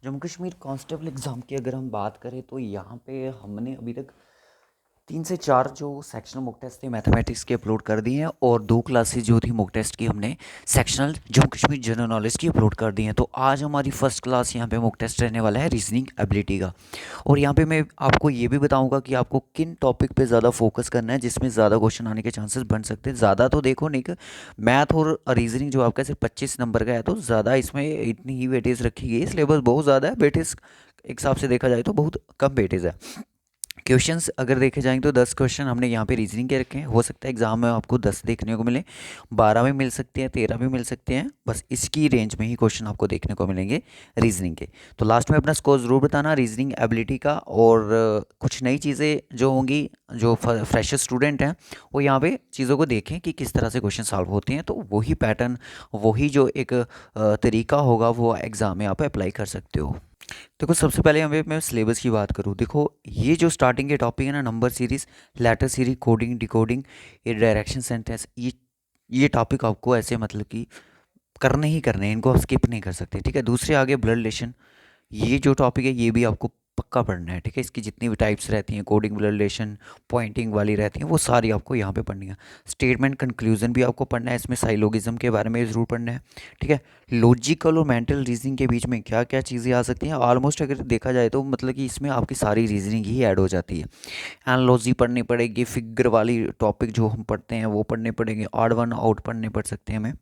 Jammu Kashmir constable exam की अगर हम बात करें तो यहाँ पे हमने अभी तक 3 से 4 जो सेक्शनल मॉक टेस्ट थे मैथमेटिक्स के अपलोड कर दिए हैं और 2 क्लासेस जो थी मॉक टेस्ट की हमने sectional Jammu Kashmir general knowledge की अपलोड कर दी हैं। तो आज हमारी फर्स्ट क्लास यहाँ पे मॉक टेस्ट रहने वाला है रीजनिंग एबिलिटी का। और यहाँ पे मैं आपको ये भी बताऊँगा कि आपको किन टॉपिक पे ज़्यादा फोकस करना है जिसमें ज़्यादा क्वेश्चन आने के चांसेस बन सकते हैं। ज़्यादा तो देखो नहीं कि मैथ और रीजनिंग जो आपका सिर्फ 25 नंबर का है तो ज़्यादा इसमें इतनी ही वेटेज रखी गई है। सिलेबस बहुत ज़्यादा है, वेटेज एक हिसाब से देखा जाए तो बहुत कम वेटेज है। क्वेश्चंस अगर देखे जाएँ तो 10 क्वेश्चन हमने यहाँ पे रीजनिंग के रखे हैं। हो सकता है एग्जाम में आपको 10 देखने को मिले, 12 भी मिल सकते हैं, 13 भी मिल सकते हैं। बस इसकी रेंज में ही क्वेश्चन आपको देखने को मिलेंगे रीजनिंग के। तो लास्ट में अपना स्कोर ज़रूर बताना रीजनिंग एबिलिटी का। और कुछ नई चीज़ें जो होंगी, जो फ्रेशर स्टूडेंट हैं वो यहाँ पे चीज़ों को देखें कि किस तरह से क्वेश्चन सॉल्व होते हैं। तो वही पैटर्न, वही जो एक तरीका होगा वो एग्ज़ाम में आप अप्लाई कर सकते हो। देखो सबसे पहले यहाँ पे मैं सिलेबस की बात करूँ, देखो ये जो स्टार्टिंग के टॉपिक है ना, number series, letter series, coding, decoding, ये डायरेक्शन सेंटेंस, ये टॉपिक आपको ऐसे मतलब कि करने ही करने हैं, इनको आप स्किप नहीं कर सकते। ठीक है, दूसरे आगे ब्लड रिलेशन, ये जो टॉपिक है ये भी आपको पक्का पढ़ना है। ठीक है, इसकी जितनी भी टाइप्स रहती हैं, कोडिंग, ब्लड रिलेशन, पॉइंटिंग वाली रहती हैं, वो सारी आपको यहाँ पे पढ़नी है। स्टेटमेंट कंक्लूजन भी आपको पढ़ना है, इसमें साइलोगिज्म के बारे में ज़रूर पढ़ना है। ठीक है, लॉजिकल और मेंटल रीजनिंग के बीच में क्या क्या चीज़ें आ सकती हैं, ऑलमोस्ट अगर देखा जाए तो मतलब कि इसमें आपकी सारी रीजनिंग ही ऐड हो जाती है। एनालॉजी पढ़नी पड़ेगी, फिगर वाली टॉपिक जो हम पढ़ते हैं वो पढ़ने पड़ेंगे, ऑड वन आउट पढ़ने पड़ सकते हैं हमें।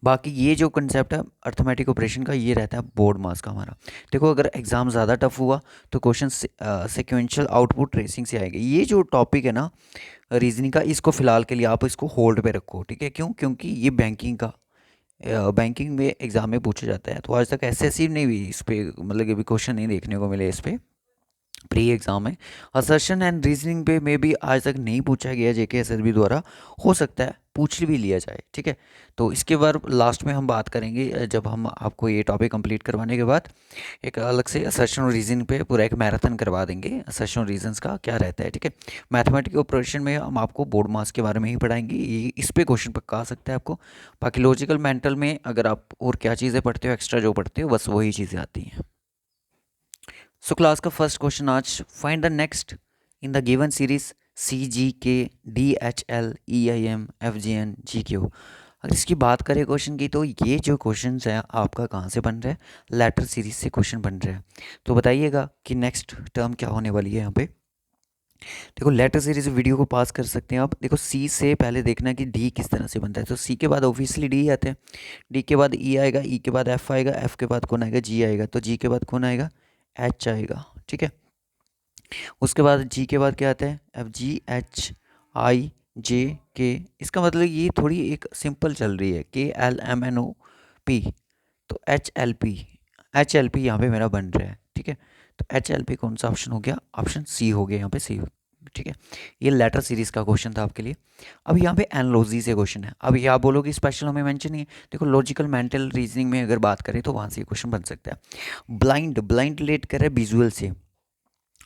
बाकी ये जो कंसेप्ट है अर्थमेटिक ऑपरेशन का, ये रहता है बोर्ड मास का हमारा। देखो अगर एग्ज़ाम ज़्यादा टफ हुआ तो क्वेश्चन सिक्वेंशियल आउटपुट ट्रेसिंग से आएगा। ये जो टॉपिक है ना रीजनिंग का, इसको फ़िलहाल के लिए आप इसको होल्ड पे रखो। ठीक है, क्यों? क्योंकि ये बैंकिंग का, बैंकिंग में एग्ज़ाम में पूछा जाता है। तो आज तक एसएससी नहीं हुई इस पे, मतलब कि अभी क्वेश्चन नहीं देखने को मिले इस पे प्री एग्ज़ाम है। असर्शन एंड रीजनिंग पे में भी आज तक नहीं पूछा गया जेके एसएसबी द्वारा, हो सकता है पूछ भी लिया जाए। ठीक है, तो इसके बाद लास्ट में हम बात करेंगे, जब हम आपको ये टॉपिक कंप्लीट करवाने के बाद एक अलग से असर्शन और रीजनिंग पे पूरा एक मैराथन करवा देंगे, असर्शन और रीजन्स का क्या रहता है। ठीक है, मैथमेटिकल ऑपरेशन में हम आपको बोर्ड मास के बारे में ही पढ़ाएंगे, ये इस पे क्वेश्चन पक्का आ सकता है आपको। बाकी लॉजिकल मेंटल में अगर आप और क्या चीज़ें पढ़ते हो, एक्स्ट्रा जो पढ़ते हो, बस वही चीज़ें आती हैं। सो क्लास का फर्स्ट क्वेश्चन आज, find the next in the given series C G K D H L E I M F G N G Q. अगर इसकी बात करें क्वेश्चन की, तो ये जो क्वेश्चन है आपका कहाँ से बन रहा है, लेटर सीरीज से क्वेश्चन बन रहा है। तो बताइएगा कि नेक्स्ट टर्म क्या होने वाली है यहाँ पे। देखो लेटर सीरीज वीडियो को पास कर सकते हैं आप। देखो सी से पहले देखना है कि डी किस तरह से बनता है। तो सी के बाद ऑब्वियसली डी आते हैं, डी के बाद ई आएगा, ई के बाद एफ आएगा, एफ के बाद कौन आएगा, जी आएगा, तो जी के बाद कौन आएगा, एच आएगा। ठीक है, उसके बाद जी के बाद क्या आता है, एफ जी एच आई जे के। इसका मतलब ये थोड़ी एक सिंपल चल रही है, K L M N O P, तो एच एल पी यहाँ पे मेरा बन रहा है। ठीक है, तो एच एल पी कौन सा ऑप्शन हो गया, ऑप्शन सी हो गया यहाँ पे, सी। ठीक है, ये लेटर सीरीज का क्वेश्चन था आपके लिए। अब यहाँ पे एनालॉजी से क्वेश्चन है। अब ये आप बोलोगे स्पेशल हमें मेंशन नहीं है। देखो लॉजिकल मेंटल रीजनिंग में अगर बात करें तो वहाँ से ये क्वेश्चन बन सकता है। ब्लाइंड, ब्लाइंड रिलेट कर रहा है विजुअल से।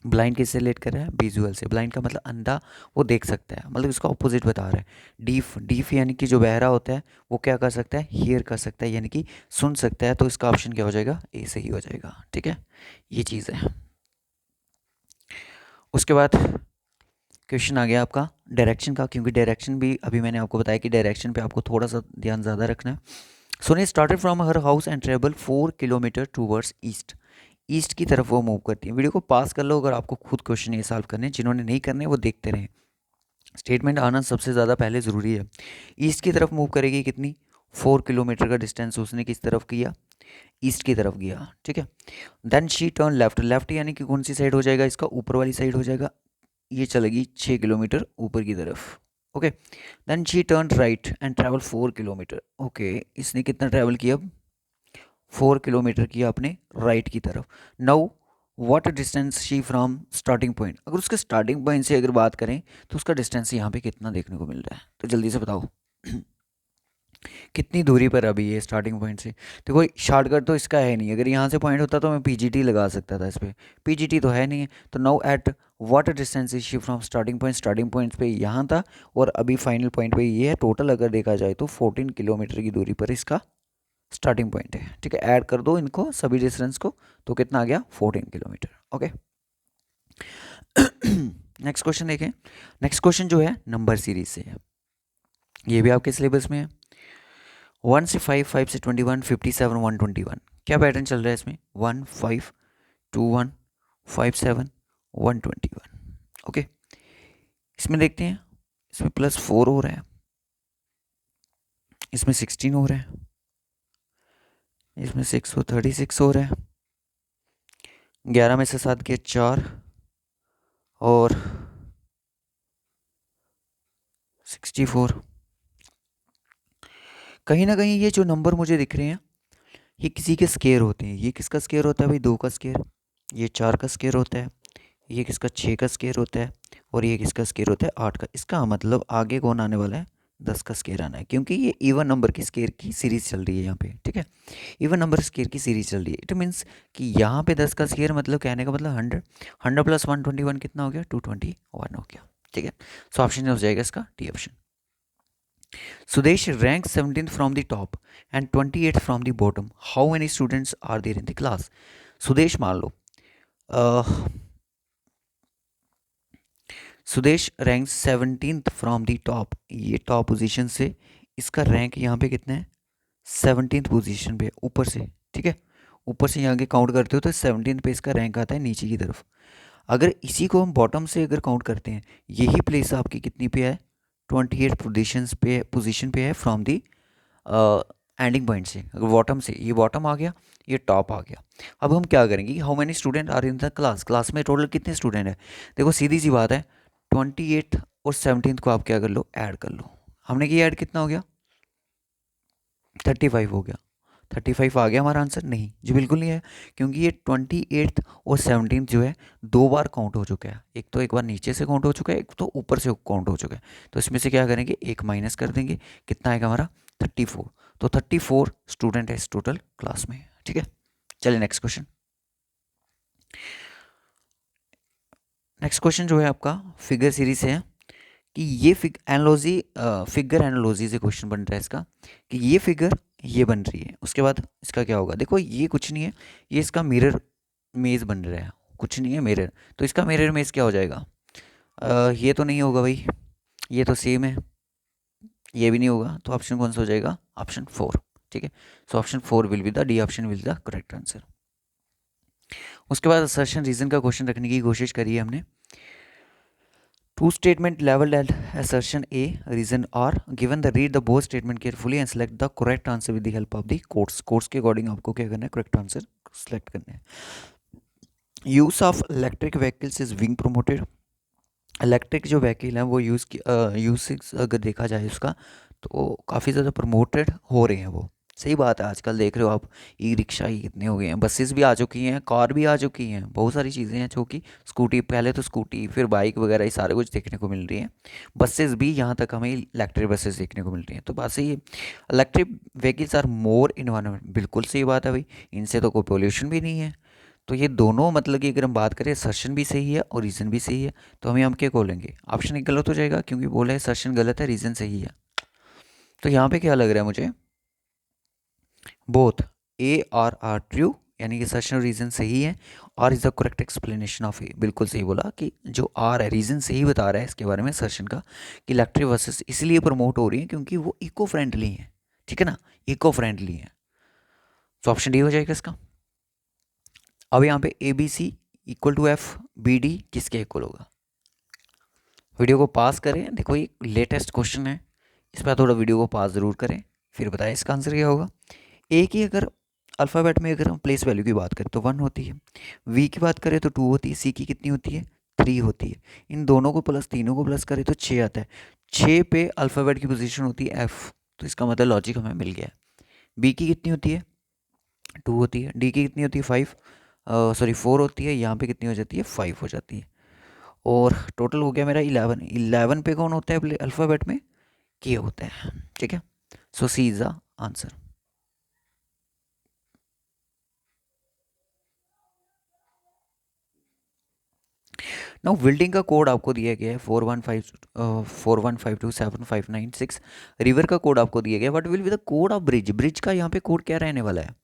ब्लाइंड किससे रिलेट कर रहा है, विजुअल से। ब्लाइंड का मतलब अंधा, वो देख सकता है, मतलब इसका ऑपोजिट बता रहा है। डीफ, डीफ यानी कि जो बहरा होता है वो क्या कर सकता है, हियर कर सकता है, यानी कि सुन सकता है। तो इसका ऑप्शन क्या हो जाएगा, ए सही हो जाएगा। ठीक है, ये चीज़ है। उसके बाद क्वेश्चन आ गया आपका डायरेक्शन का, क्योंकि डायरेक्शन भी अभी मैंने आपको बताया कि डायरेक्शन पे आपको थोड़ा सा ध्यान ज़्यादा रखना है। Soni started from her house and travel 4 kilometre towards east. East की तरफ वो मूव करती है। वीडियो को पास कर लो अगर आपको खुद क्वेश्चन ये सॉल्व करने हैं। जिन्होंने नहीं करने वो देखते रहें। स्टेटमेंट आना सबसे ज़्यादा पहले ज़रूरी है। ईस्ट की तरफ मूव करेगी कितनी, 4 किलोमीटर का डिस्टेंस उसने किस तरफ किया, ईस्ट की तरफ गया। ठीक है, then she turn left, left यानी कि कौन सी साइड हो जाएगा, इसका ऊपर वाली साइड हो जाएगा। ये चलेगी 6 किलोमीटर ऊपर की तरफ। Okay, then she turn right and travel 4 kilometre. Okay, इसने कितना ट्रैवल किया, 4 किलोमीटर किया आपने राइट की तरफ। Now what distance she from starting point. अगर उसके स्टार्टिंग पॉइंट से अगर बात करें तो उसका डिस्टेंस यहाँ पे कितना देखने को मिल रहा है, तो जल्दी से बताओ कितनी दूरी पर अभी ये स्टार्टिंग पॉइंट से। देखो शॉर्टकट तो इसका है नहीं, अगर यहाँ से पॉइंट होता तो मैं पीजीटी लगा सकता था इस पर, पीजीटी तो है नहीं है। तो now at what distance is she from starting point, starting point पे यहाँ था और अभी फाइनल पॉइंट पे ये है। टोटल अगर देखा जाए तो 14 किलोमीटर की दूरी पर इसका स्टार्टिंग पॉइंट है, ठीक है। ऐड कर दो इनको सभी डिस्टेंस को, तो कितना आ गया 14 किलोमीटर। ओके, नेक्स्ट क्वेश्चन देखें। नेक्स्ट क्वेश्चन जो है नंबर सीरीज से है, ये भी आपके सिलेबस में है। 1 से 5, 5 से 21, 57, 121। क्या पैटर्न चल रहा है इसमें? 1 5 2 1 5 7 121। ओके, इसमें देखते हैं, इसमें +4 हो रहा है, इसमें 16 हो रहा है, इसमें 636 हो रहा है, 11 में से 7 के 4 और 64। कहीं ना कहीं ये जो नंबर मुझे दिख रहे हैं ये किसी के स्केयर होते हैं। ये किसका स्केयर होता है भाई? 2 का स्केयर। ये 4 का स्केयर होता है। ये किसका? 6 का स्केयर होता है। और ये किसका स्केयर होता है? 8 का। इसका मतलब आगे कौन आने वाला है? 10 का स्केयर आना है, क्योंकि ये इवन नंबर की स्केयर की सीरीज चल रही है यहाँ पे, ठीक है। इवन नंबर स्केयर की सीरीज चल रही है। इट मीन्स कि यहाँ पे 10 का स्केयर मतलब कहने का मतलब 100। 100 + 121 कितना हो गया? 221 हो गया, ठीक है। सो ऑप्शन हो जाएगा इसका D option. Sudesh ranks 17th from the top and 28th from the bottom. How many students are there in the class? Sudesh मान लो, Sudesh rank 17th from the top, ये टॉप पोजीशन से इसका रैंक यहाँ पे कितना है? 17th पोजीशन पे, ऊपर से, ठीक है। ऊपर से यहाँ के काउंट करते हो तो 17th पे इसका रैंक आता है नीचे की तरफ। अगर इसी को हम बॉटम से अगर काउंट करते हैं, यही प्लेस आपकी कितनी पे है? 28 पोजीशन पे है फ्रॉम दी एंडिंग पॉइंट से। अगर बॉटम से, ये बॉटम आ गया, ये टॉप आ गया। अब हम क्या करेंगे? How many student are in the class, class में टोटल कितने स्टूडेंट हैं? देखो सीधी सी बात है, 28 और 17 को आप क्या कर लो? ऐड कर लो। हमने किया ऐड, कितना हो गया? 35 हो गया। 35 आ गया हमारा आंसर? नहीं जी, बिल्कुल नहीं है, क्योंकि ये 28 और 17 जो है 2 बार काउंट हो चुका है। एक तो एक बार नीचे से काउंट हो चुका है, एक तो ऊपर से काउंट हो चुका है। तो इसमें से क्या करेंगे? एक माइनस कर देंगे, कितना आएगा हमारा? 34। तो 34 स्टूडेंट है इस टोटल क्लास में, ठीक है। चलिए नेक्स्ट क्वेश्चन। नेक्स्ट क्वेश्चन जो है आपका फिगर सीरीज से है कि ये फिगर एनालॉजी से क्वेश्चन बन रहा है इसका, कि ये फिगर ये बन रही है, उसके बाद इसका क्या होगा? देखो ये कुछ नहीं है, ये इसका मिरर मेज बन रहा है, कुछ नहीं है मिरर। तो इसका मिरर मेज क्या हो जाएगा? ये तो नहीं होगा भाई, ये तो सेम है, ये भी नहीं होगा, तो ऑप्शन कौन सा हो जाएगा? ऑप्शन 4, ठीक है। So option 4 will be the D option will the correct answer. उसके बाद असर्शन रीजन का क्वेश्चन रखने की कोशिश करी है हमने। Two statement leveled at assertion A, reason R given the read the both statement carefully and select the correct answer with the help of the quotes. Quotes के अकॉर्डिंग आपको क्या करना है? करेक्ट आंसर सेलेक्ट करना है। Use of electric vehicles is wing promoted. Electric जो vehicle है वो यूज अगर देखा जाए उसका, तो काफ़ी ज़्यादा प्रमोटेड हो रहे हैं वो। सही बात है, आजकल देख रहे हो आप, ई रिक्शा ही कितने हो गए हैं, बसेस भी आ चुकी हैं, कार भी आ चुकी हैं, बहुत सारी चीज़ें हैं जो कि स्कूटी, पहले तो स्कूटी फिर बाइक वगैरह, ये सारे कुछ देखने को मिल रही हैं। बसेस भी यहाँ तक हमें इलेक्ट्रिक बसेस देखने को मिल रही हैं। तो बात सही है, electric vehicles are more environment, बिल्कुल सही बात है भाई, इनसे तो कोई पोल्यूशन भी नहीं है। तो ये दोनों मतलब कि अगर हम बात करें, सर्शन भी सही है और रीज़न भी सही है, तो हम क्या बोलेंगे? ऑप्शन एक गलत हो जाएगा, क्योंकि बोला है सर्शन गलत है, रीज़न सही है। तो यहाँ पे क्या लग रहा है मुझे? बोथ ए आर ट्रू, यानी कि सर्शन और रीज़न सही है। R is the correct explanation of A, बिल्कुल सही बोला कि जो आर है रीज़न सही बता रहा है इसके बारे में सर्शन का, कि इलेक्ट्रिक बसेस इसलिए प्रमोट हो रही हैं क्योंकि वो इको फ्रेंडली हैं, ठीक है ना, इको फ्रेंडली हैं। तो ऑप्शन डी हो जाएगा इसका। अब यहाँ पे A B C equal to F, B D किसके इक्वल होगा? वीडियो को पास करें, देखो ये लेटेस्ट क्वेश्चन है, इस पर थोड़ा वीडियो को पास ज़रूर करें, फिर बताएं इसका आंसर क्या होगा। ए की अगर अल्फ़ाबेट में अगर हम प्लेस वैल्यू की बात करें तो 1 होती है, वी की बात करें तो 2 होती है, सी की कितनी होती है? 3 होती है। इन दोनों को प्लस, तीनों को प्लस करें तो 6 आता है। 6 पे अल्फ़ाबेट की पोजीशन होती है एफ़, तो इसका मतलब लॉजिक हमें मिल गया है। बी की कितनी होती है? 2 होती है। डी की कितनी होती है? 5, सॉरी 4 होती है। यहाँ पे कितनी हो जाती है? 5 हो जाती है। और टोटल हो गया मेरा 11। 11 पे कौन होता है अल्फ़ाबेट में? के होता है, ठीक है। सो सी इज़ द आंसर। ना बिल्डिंग का कोड आपको दिया गया है 41527596। रिवर का कोड आपको दिया गया है, what will be the code of bridge. Bridge का यहाँ पे कोड क्या रहने वाला है,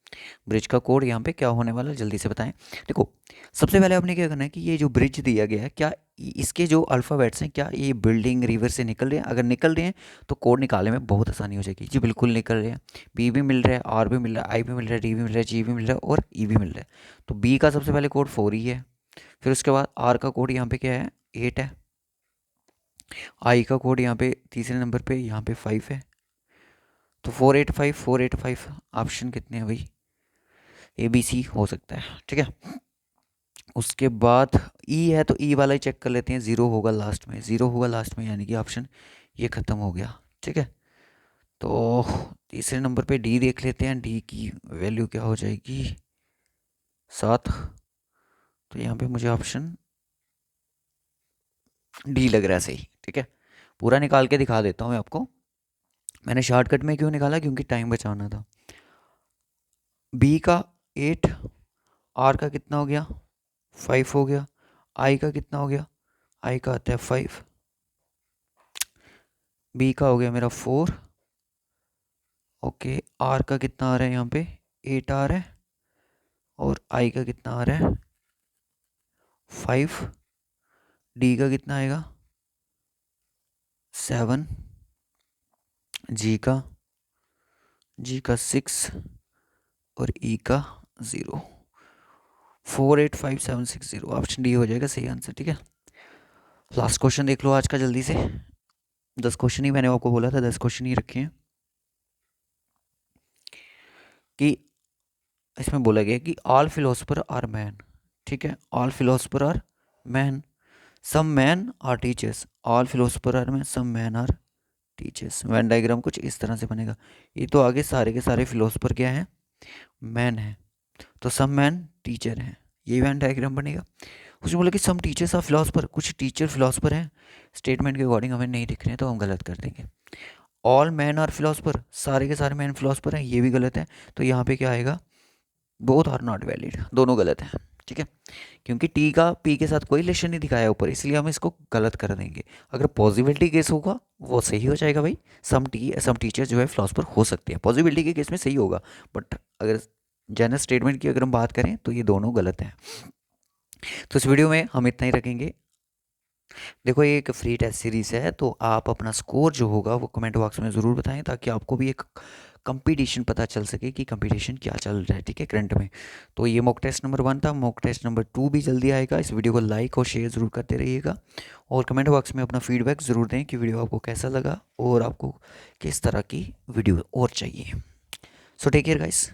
ब्रिज का कोड यहाँ पे क्या होने वाला है, जल्दी से बताएं। देखो सबसे पहले आपने क्या करना है कि ये जो ब्रिज दिया गया है, क्या इसके जो अल्फ़ाबेट्स हैं क्या ये बिल्डिंग रिवर से निकल रहे हैं, अगर निकल रहे हैं तो कोड निकालने में बहुत आसानी हो जाएगी। जी बिल्कुल निकल रहे हैं, पी भी मिल रहा है, आर भी मिल रहा है, आई भी मिल रहा है, डी भी मिल रहा है, जी भी मिल रहा है और ई भी मिल रहा है। तो बी का सबसे पहले कोड 4 ही है, फिर उसके बाद आर का कोड यहाँ पे क्या है 8 है, आई का कोड यहाँ पे तीसरे नंबर पे यहाँ पे 5 है। तो 485 ऑप्शन कितने हैं भाई, ए बी सी हो सकता है, ठीक है। उसके बाद ई है तो ई वाला ही चेक कर लेते हैं, ज़ीरो होगा लास्ट में, ज़ीरो होगा लास्ट में यानी कि ऑप्शन ये ख़त्म हो गया, ठीक है। तो तीसरे नंबर पे डी देख लेते हैं, डी की वैल्यू क्या हो जाएगी 7। तो यहाँ पे मुझे ऑप्शन डी लग रहा है सही, ठीक है। पूरा निकाल के दिखा देता हूँ मैं आपको, मैंने शॉर्टकट में क्यों निकाला, क्योंकि टाइम बचाना था। बी का 8, आर का कितना हो गया 5 हो गया, आई का कितना हो गया, आई का आता है 5, बी का हो गया मेरा 4, ओके। आर का कितना आ रहा है यहाँ पे 8 आ रहा है, और आई का कितना आ रहा है 5, डी का कितना आएगा 7, जी का 6 और ई का 0। 485760 ऑप्शन डी हो जाएगा सही आंसर, ठीक है। लास्ट क्वेश्चन देख लो आज का जल्दी से, 10 क्वेश्चन ही मैंने आपको बोला था 10 क्वेश्चन ही रखे हैं। कि इसमें बोला गया कि ऑल फिलोसफर आर मैन, ठीक है, all philosopher are man, some man are teachers, all philosopher are man, some man are teachers. Venn diagram कुछ इस तरह से बनेगा, ये तो आगे सारे के सारे फिलोसफर क्या हैं मैन है, तो सम मैन टीचर हैं, ये वैन डायग्राम बनेगा। उसने बोला कि सम टीचर्स आर फिलोसफर, कुछ टीचर फिलोसफर हैं, स्टेटमेंट के अकॉर्डिंग हमें नहीं दिख रहे हैं तो हम गलत कर देंगे। ऑल मैन आर फिलोसफर, सारे के सारे मैन फिलोसफर हैं, ये भी गलत है। तो यहाँ पे क्या आएगा बोथ आर नॉट वैलिड, दोनों गलत हैं, ठीक है। क्योंकि टी का पी के साथ कोई रिलेशन नहीं दिखाया ऊपर, इसलिए हम इसको गलत कर देंगे। अगर पॉसिबिलिटी केस होगा वो सही हो जाएगा भाई, सम टीचर जो है फिलोसफर हो सकते हैं, पॉसिबिलिटी के केस में सही होगा। बट अगर जनरल स्टेटमेंट की अगर हम बात करें तो ये दोनों गलत हैं। तो इस वीडियो में हम इतना ही रखेंगे। देखो ये एक फ्री टेस्ट सीरीज़ है, तो आप अपना स्कोर जो होगा वो कमेंट बॉक्स में ज़रूर बताएं, ताकि आपको भी एक कंपटीशन पता चल सके कि कंपटीशन क्या चल रहा है, ठीक है, करंट में। तो ये मॉक टेस्ट नंबर 1 था, मॉक टेस्ट नंबर 2 भी जल्दी आएगा। इस वीडियो को लाइक और शेयर ज़रूर करते रहिएगा, और कमेंट बॉक्स में अपना फीडबैक ज़रूर दें कि वीडियो आपको कैसा लगा और आपको किस तरह की वीडियो और चाहिए। So take care guys.